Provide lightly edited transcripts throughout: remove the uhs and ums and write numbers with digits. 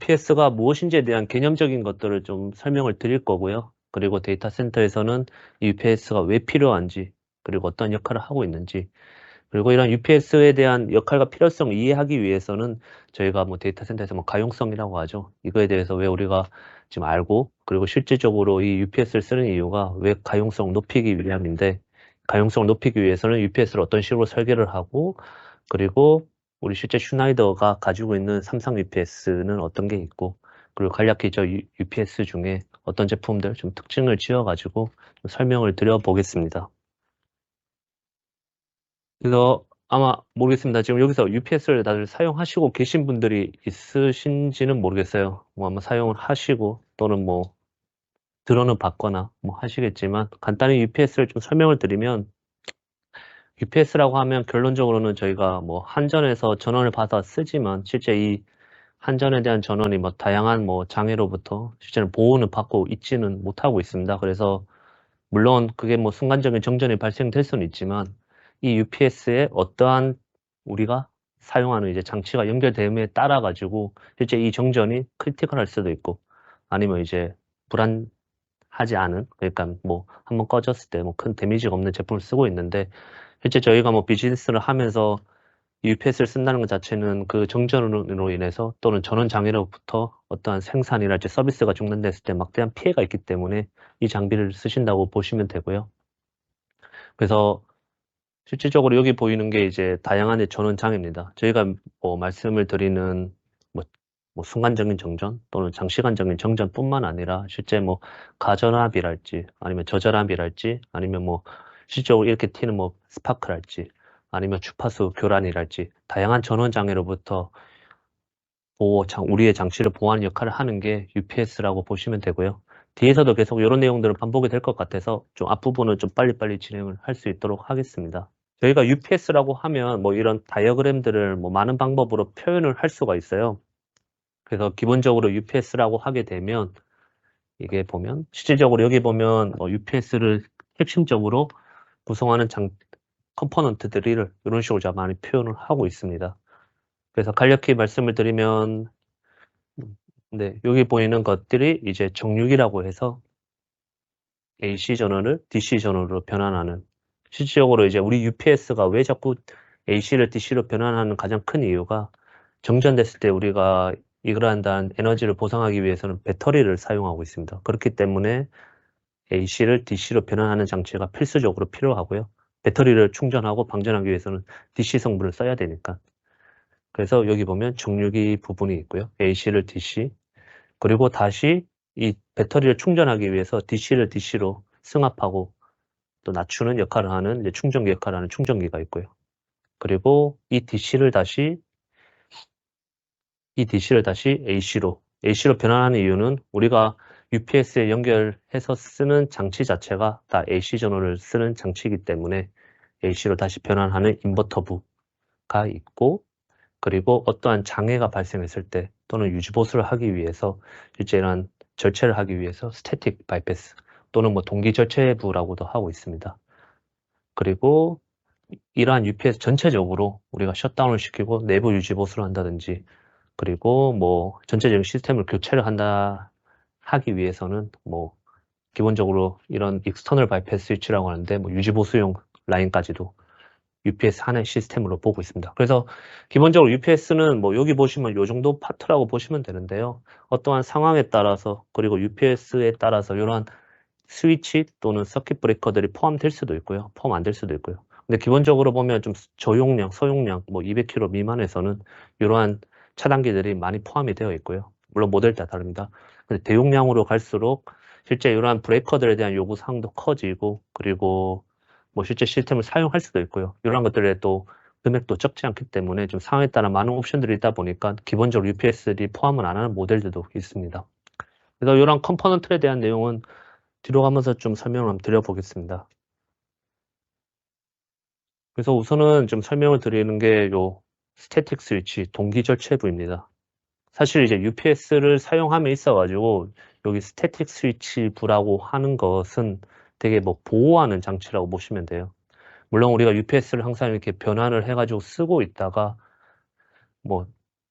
UPS가 무엇인지에 대한 개념적인 것들을 좀 설명을 드릴 거고요. 그리고 데이터 센터에서는 이 UPS가 왜 필요한지, 그리고 어떤 역할을 하고 있는지, 그리고 이런 UPS에 대한 역할과 필요성을 이해하기 위해서는 저희가 뭐 데이터 센터에서 뭐 가용성이라고 하죠. 이거에 대해서 왜 우리가 지금 알고, 그리고 실질적으로 이 UPS를 쓰는 이유가 왜 가용성을 높이기 위함인데, 가용성을 높이기 위해서는 UPS를 어떤 식으로 설계를 하고, 그리고 우리 실제 슈나이더가 가지고 있는 삼성 UPS는 어떤 게 있고, 그리고 간략히 저 UPS 중에 어떤 제품들 좀 특징을 지어가지고 좀 설명을 드려보겠습니다. 그래서 아마 모르겠습니다. 지금 여기서 UPS를 다들 사용하시고 계신 분들이 있으신지는 모르겠어요. 뭐 아마 사용을 하시고 또는 뭐 들어는 받거나 뭐 하시겠지만 간단히 UPS를 좀 설명을 드리면 UPS라고 하면 결론적으로는 저희가 뭐 한전에서 전원을 받아 쓰지만 실제 이 한전에 대한 전원이 뭐 다양한 뭐 장애로부터 실제는 보호는 받고 있지는 못하고 있습니다. 그래서 물론 그게 뭐 순간적인 정전이 발생될 수는 있지만 이 UPS에 어떠한 우리가 사용하는 이제 장치가 연결됨에 따라 가지고 실제 이 정전이 크리티컬할 수도 있고 아니면 이제 불안하지 않은, 그러니까 뭐 한번 꺼졌을 때 뭐 큰 데미지가 없는 제품을 쓰고 있는데 실제 저희가 뭐 비즈니스를 하면서 UPS를 쓴다는 것 자체는 그 정전으로 인해서 또는 전원 장애로부터 어떠한 생산이랄지 서비스가 중단됐을 때 막대한 피해가 있기 때문에 이 장비를 쓰신다고 보시면 되고요. 그래서 실질적으로 여기 보이는 게 이제 다양한 전원 장애입니다. 저희가 뭐 말씀을 드리는 뭐, 뭐 순간적인 정전 또는 장시간적인 정전뿐만 아니라 실제 뭐 가전압이랄지 아니면 저절압이랄지 아니면 뭐 실질적으로 이렇게 튀는 뭐 스파크랄지 아니면 주파수 교란이랄지 다양한 전원 장애로부터 우리의 장치를 보호하는 역할을 하는 게 UPS라고 보시면 되고요. 뒤에서도 계속 이런 내용들은 반복이 될 것 같아서 좀 앞부분은 좀 빨리빨리 진행을 할 수 있도록 하겠습니다. 저희가 UPS라고 하면 뭐 이런 다이어그램들을 뭐 많은 방법으로 표현을 할 수가 있어요. 그래서 기본적으로 UPS라고 하게 되면 이게 보면 실질적으로 여기 보면 UPS를 핵심적으로 구성하는 컴포넌트들을 이런 식으로 좀 많이 표현을 하고 있습니다. 그래서 간략히 말씀을 드리면 네, 여기 보이는 것들이 이제 정육이라고 해서 AC 전원을 DC 전원으로 변환하는, 실질적으로 이제 우리 UPS가 왜 자꾸 AC를 DC로 변환하는 가장 큰 이유가 정전됐을 때 우리가 이러한 에너지를 보상하기 위해서는 배터리를 사용하고 있습니다. 그렇기 때문에 AC를 DC로 변환하는 장치가 필수적으로 필요하고요. 배터리를 충전하고 방전하기 위해서는 DC 성분을 써야 되니까. 그래서 여기 보면 정유기 부분이 있고요. AC를 DC, 그리고 다시 이 배터리를 충전하기 위해서 DC를 DC로 승합하고 또 낮추는 역할을 하는 이제 충전기 역할을 하는 충전기가 있고요. 그리고 이 DC를 다시 AC로 변환하는 이유는 우리가 UPS에 연결해서 쓰는 장치 자체가 다 AC 전원을 쓰는 장치이기 때문에 AC로 다시 변환하는 인버터부가 있고, 그리고 어떠한 장애가 발생했을 때 또는 유지보수를 하기 위해서 실제 이런 절체를 하기 위해서 스태틱 바이패스 또는 뭐 동기 절체부라고도 하고 있습니다. 그리고 이러한 UPS 전체적으로 우리가 셧다운을 시키고 내부 유지보수를 한다든지, 그리고 뭐 전체적인 시스템을 교체를 하기 위해서는 뭐 기본적으로 이런 익스터널 바이패스 스위치라고 하는데 뭐 유지보수용 라인까지도 UPS 하나의 시스템으로 보고 있습니다. 그래서 기본적으로 UPS는 뭐 여기 보시면 요 정도 파트라고 보시면 되는데요. 어떠한 상황에 따라서 그리고 UPS에 따라서 이러한 스위치 또는 서킷 브레이커들이 포함될 수도 있고요. 포함 안 될 수도 있고요. 근데 기본적으로 보면 좀 저용량, 소용량 뭐 200km 미만에서는 이러한 차단기들이 많이 포함이 되어 있고요. 물론 모델 다 다릅니다. 근데 대용량으로 갈수록 실제 이러한 브레이커들에 대한 요구 사항도 커지고, 그리고 뭐 실제 시스템을 사용할 수도 있고요. 이런 것들에 또 금액도 적지 않기 때문에 좀 상황에 따라 많은 옵션들이 있다 보니까 기본적으로 UPS들이 포함을 안 하는 모델들도 있습니다. 그래서 이런 컴포넌트에 대한 내용은 뒤로 가면서 좀 설명을 한번 드려보겠습니다. 그래서 우선은 좀 설명을 드리는 게 요 스태틱 스위치 동기 절체부입니다. 사실 이제 UPS를 사용함에 있어 가지고 여기 스태틱 스위치부라고 하는 것은 되게 뭐 보호하는 장치라고 보시면 돼요. 물론 우리가 UPS를 항상 이렇게 변환을 해 가지고 쓰고 있다가 뭐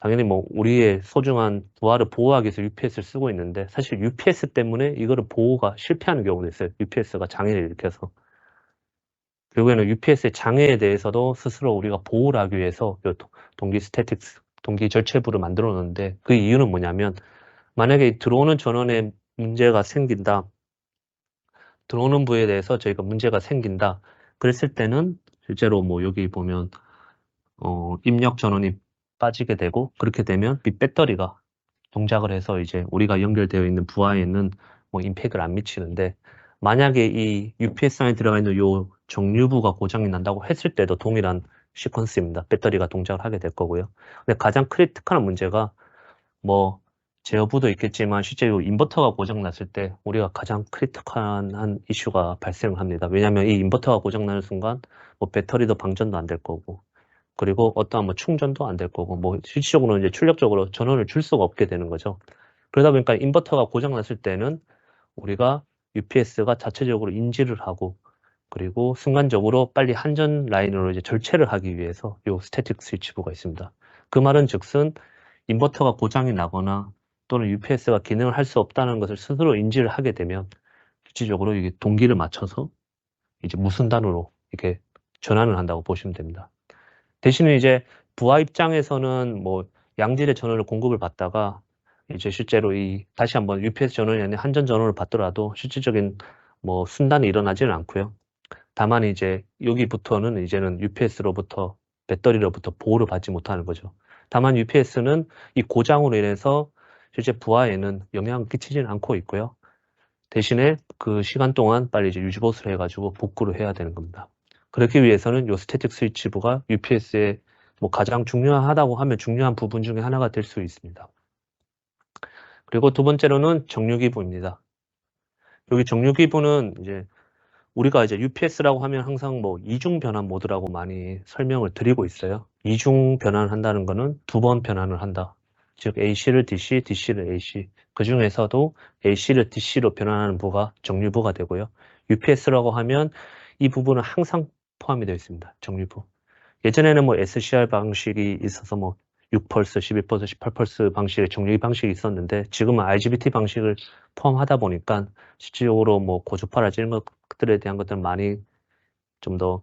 당연히 뭐 우리의 소중한 부하를 보호하기 위해서 UPS를 쓰고 있는데 사실 UPS 때문에 이거를 보호가 실패하는 경우도 있어요. UPS가 장애를 일으켜서. 결국에는 UPS의 장애에 대해서도 스스로 우리가 보호를 하기 위해서 요 동기 스태틱스, 동기 절체부를 만들어 놓는데 그 이유는 뭐냐면 만약에 들어오는 전원에 문제가 생긴다. 들어오는 부에 대해서 저희가 문제가 생긴다. 그랬을 때는 실제로 뭐 여기 보면 입력 전원이 빠지게 되고 그렇게 되면 이 배터리가 동작을 해서 이제 우리가 연결되어 있는 부하에는 뭐 임팩트를 안 미치는데 만약에 이 UPS 안에 들어가 있는 요 정류부가 고장이 난다고 했을 때도 동일한 시퀀스입니다. 배터리가 동작을 하게 될 거고요. 근데 가장 크리티컬한 문제가 뭐 제어부도 있겠지만 실제 요 인버터가 고장 났을 때 우리가 가장 크리티컬한 이슈가 발생을 합니다. 왜냐하면 이 인버터가 고장 나는 순간 뭐 배터리도 방전도 안 될 거고 그리고 어떠한 뭐 충전도 안 될 거고 뭐 실질적으로 이제 출력적으로 전원을 줄 수가 없게 되는 거죠. 그러다 보니까 인버터가 고장 났을 때는 우리가 UPS가 자체적으로 인지를 하고 그리고 순간적으로 빨리 한전 라인으로 이제 절체를 하기 위해서 요 스태틱 스위치부가 있습니다. 그 말은 즉슨 인버터가 고장이 나거나 또는 UPS가 기능을 할 수 없다는 것을 스스로 인지를 하게 되면 실질적으로 이게 동기를 맞춰서 이제 무순단으로 이렇게 전환을 한다고 보시면 됩니다. 대신에 이제 부하 입장에서는 뭐 양질의 전원을 공급을 받다가 이제 실제로 이 다시 한번 UPS 전원이 아닌 한전 전원을 받더라도 실질적인 뭐 순단이 일어나지는 않고요. 다만 이제 여기부터는 이제는 UPS로부터 배터리로부터 보호를 받지 못하는 거죠. 다만 UPS는 이 고장으로 인해서 실제 부하에는 영향을 끼치지는 않고 있고요. 대신에 그 시간 동안 빨리 이제 유지보수를 해가지고 복구를 해야 되는 겁니다. 그렇기 위해서는 요 스태틱 스위치부가 UPS의 뭐 가장 중요하다고 하면 중요한 부분 중에 하나가 될 수 있습니다. 그리고 두 번째로는 정류기부입니다. 여기 정류기부는 이제 우리가 이제 UPS라고 하면 항상 뭐 이중 변환 모드라고 많이 설명을 드리고 있어요. 이중 변환을 한다는 거는 두 번 변환을 한다. 즉 AC를 DC, DC를 AC. 그 중에서도 AC를 DC로 변환하는 부가 정류부가 되고요. UPS라고 하면 이 부분은 항상 포함이 되어 있습니다. 정류부. 예전에는 뭐 SCR 방식이 있어서 뭐 6펄스, 12펄스, 18펄스 방식의 정류기 방식이 있었는데 지금은 IGBT 방식을 포함하다 보니까 실질적으로 뭐 고주파라든지 이런 것들에 대한 것들은 많이 좀 더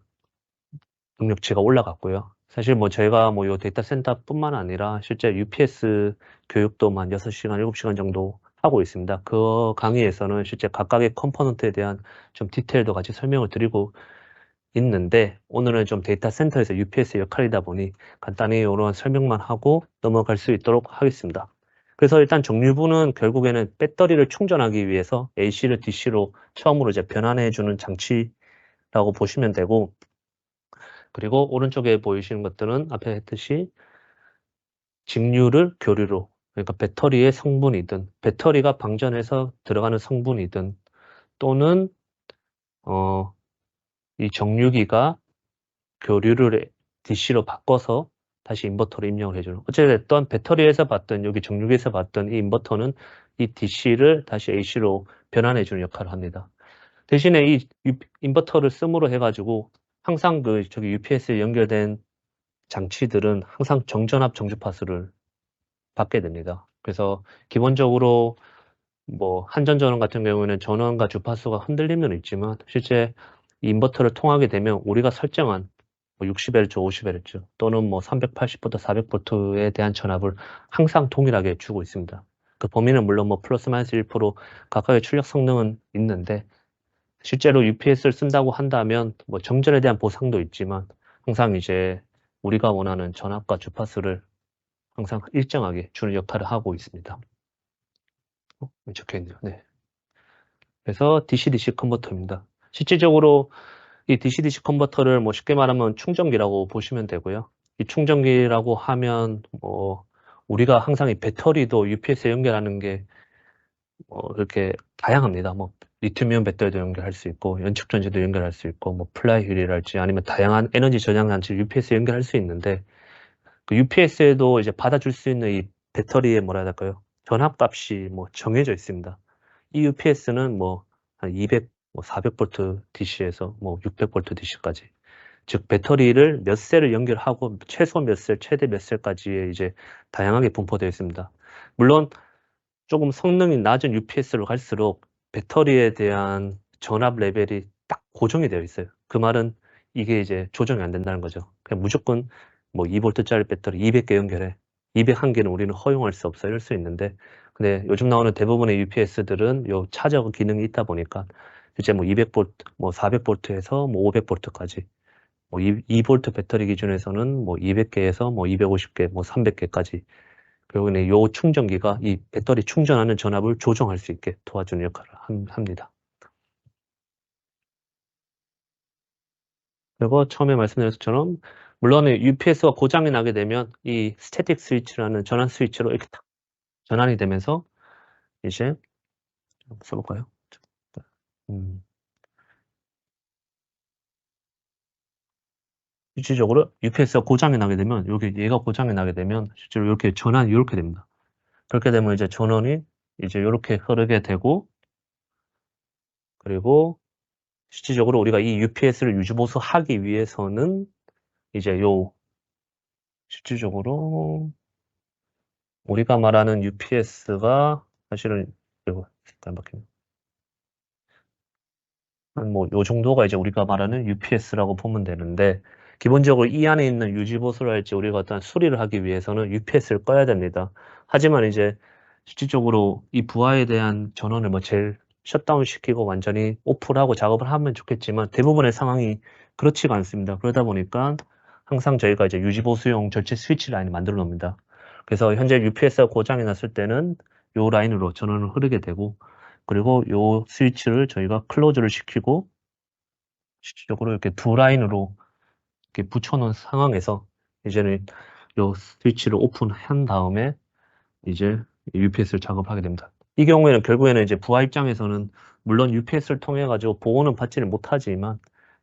능력치가 올라갔고요. 사실 뭐 저희가 뭐 요 데이터 센터뿐만 아니라 실제 UPS 교육도 한 6시간, 7시간 정도 하고 있습니다. 그 강의에서는 실제 각각의 컴포넌트에 대한 좀 디테일도 같이 설명을 드리고 있는데 오늘은 좀 데이터 센터에서 UPS의 역할이다 보니 간단히 이런 설명만 하고 넘어갈 수 있도록 하겠습니다. 그래서 일단 정류부는 결국에는 배터리를 충전하기 위해서 AC를 DC로 처음으로 이제 변환해주는 장치라고 보시면 되고 그리고 오른쪽에 보이시는 것들은 앞에 했듯이 직류를 교류로 그러니까 배터리의 성분이든 배터리가 방전해서 들어가는 성분이든 또는 이 정류기가 교류를 DC로 바꿔서 다시 인버터로 입력을 해주는 어쨌든 배터리에서 봤던 여기 정류기에서 봤던 이 인버터는 이 DC를 다시 AC로 변환해주는 역할을 합니다. 대신에 이 인버터를 씀으로 해가지고 항상 그 저기 UPS에 연결된 장치들은 항상 정전압 정주파수를 받게 됩니다. 그래서 기본적으로 뭐 한전 전원 같은 경우에는 전원과 주파수가 흔들리면 있지만 실제 이 인버터를 통하게 되면 우리가 설정한 뭐 60Hz, 50Hz 또는 뭐 380V, 400V에 대한 전압을 항상 동일하게 주고 있습니다. 그 범위는 물론 뭐 플러스 마이너스 1% 각각의 출력 성능은 있는데 실제로 UPS를 쓴다고 한다면 뭐 정전에 대한 보상도 있지만 항상 이제 우리가 원하는 전압과 주파수를 항상 일정하게 주는 역할을 하고 있습니다. 적혀있네요. 네. 그래서 DC-DC 컨버터입니다. 실질적으로 이 DC-DC 컨버터를 뭐 쉽게 말하면 충전기라고 보시면 되고요. 이 충전기라고 하면 뭐 우리가 항상 이 배터리도 UPS에 연결하는 게 이렇게 다양합니다. 뭐 리튬이온 배터리도 연결할 수 있고 연축전지도 연결할 수 있고 뭐 플라이휠이랄지 아니면 다양한 에너지 저장 장치를 UPS에 연결할 수 있는데 그 UPS에도 이제 받아줄 수 있는 이 배터리의 뭐라 해야 될까요? 전압값이 뭐 정해져 있습니다. 이 UPS는 뭐 한 200, 뭐 400V DC에서 뭐 600V DC까지 즉 배터리를 몇 셀을 연결하고 최소 몇 셀, 최대 몇 셀까지의 이제 다양하게 분포되어 있습니다. 물론 조금 성능이 낮은 UPS로 갈수록 배터리에 대한 전압 레벨이 딱 고정이 되어 있어요. 그 말은 이게 이제 조정이 안 된다는 거죠. 그냥 무조건 뭐 2V짜리 배터리 200개 연결해. 201개는 우리는 허용할 수 없어. 이럴 수 있는데, 근데 요즘 나오는 대부분의 UPS들은 요 차저 기능이 있다 보니까 이제 뭐 200V, 뭐 400V에서 뭐 500V까지, 뭐 2V 배터리 기준에서는 뭐 200개에서 뭐 250개, 뭐 300개까지. 그리고 요 충전기가 이 배터리 충전하는 전압을 조정할 수 있게 도와주는 역할을 합니다. 그리고 처음에 말씀드린 것처럼 물론 UPS가 고장이 나게 되면 이 스태틱 스위치라는 전환 스위치로 이렇게 탁 전환이 되면서 이제 한번 써볼까요? 음, 실질적으로 UPS가 고장이 나게 되면 얘가 고장이 나게 되면 실제로 이렇게 전환이 이렇게 됩니다. 그렇게 되면 이제 전원이 이제 이렇게 흐르게 되고, 그리고 실질적으로 우리가 이 UPS를 유지보수하기 위해서는 이제 실질적으로 우리가 말하는 UPS가 사실은 이거 색깔 바뀌네. 뭐 요 정도가 이제 우리가 말하는 UPS라고 보면 되는데, 기본적으로 이 안에 있는 유지보수를 할지 우리가 어떤 수리를 하기 위해서는 UPS를 꺼야 됩니다. 하지만 이제 실질적으로 이 부하에 대한 전원을 뭐 제일 셧다운 시키고 완전히 오프를 하고 작업을 하면 좋겠지만 대부분의 상황이 그렇지가 않습니다. 그러다 보니까 항상 저희가 이제 유지보수용 절체 스위치 라인을 만들어 놓습니다. 그래서 현재 UPS가 고장이 났을 때는 요 라인으로 전원을 흐르게 되고, 그리고 요 스위치를 저희가 클로즈를 시키고 실질적으로 이렇게 두 라인으로 이렇게 붙여 놓은 상황에서 이제는 요 스위치를 오픈한 다음에 이제 UPS를 작업하게 됩니다. 이 경우에는 결국에는 이제 부하 입장에서는 물론 UPS를 통해 가지고 보호는 받지는 못하지만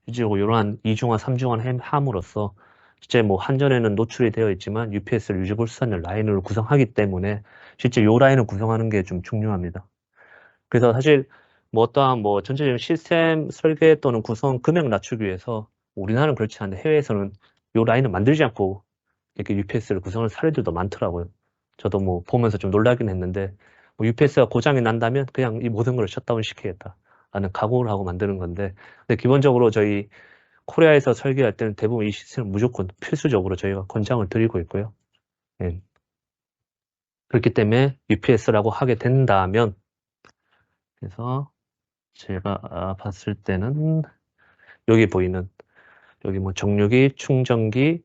실제로 이러한 2중화, 3중화를 함으로써 실제 뭐 한전에는 노출이 되어 있지만 UPS를 유지볼 수 있는 라인을 구성하기 때문에 실제 요 라인을 구성하는 게 좀 중요합니다. 그래서 사실 뭐 어떠한 뭐 전체적인 시스템 설계 또는 구성 금액 낮추기 위해서 우리나라는 그렇지 않은데 해외에서는 요 라인을 만들지 않고 이렇게 UPS를 구성하는 사례들도 많더라고요. 저도 뭐 보면서 좀 놀라긴 했는데, 뭐 UPS가 고장이 난다면 그냥 이 모든 걸 셧다운 시키겠다 라는 각오를 하고 만드는 건데, 근데 기본적으로 저희 코리아에서 설계할 때는 대부분 이 시스템을 무조건 필수적으로 저희가 권장을 드리고 있고요. 예. 그렇기 때문에 UPS라고 하게 된다면, 그래서 제가 봤을 때는 여기 보이는 여기 뭐 정류기, 충전기,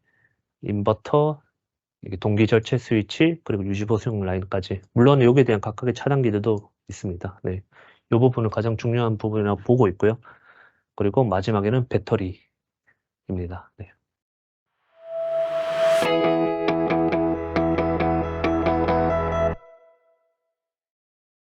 인버터, 이게 동기 절체 스위치, 그리고 유지보수용 라인까지. 물론 여기에 대한 각각의 차단기들도 있습니다. 네. 이 부분은 가장 중요한 부분이라고 보고 있고요. 그리고 마지막에는 배터리입니다. 네.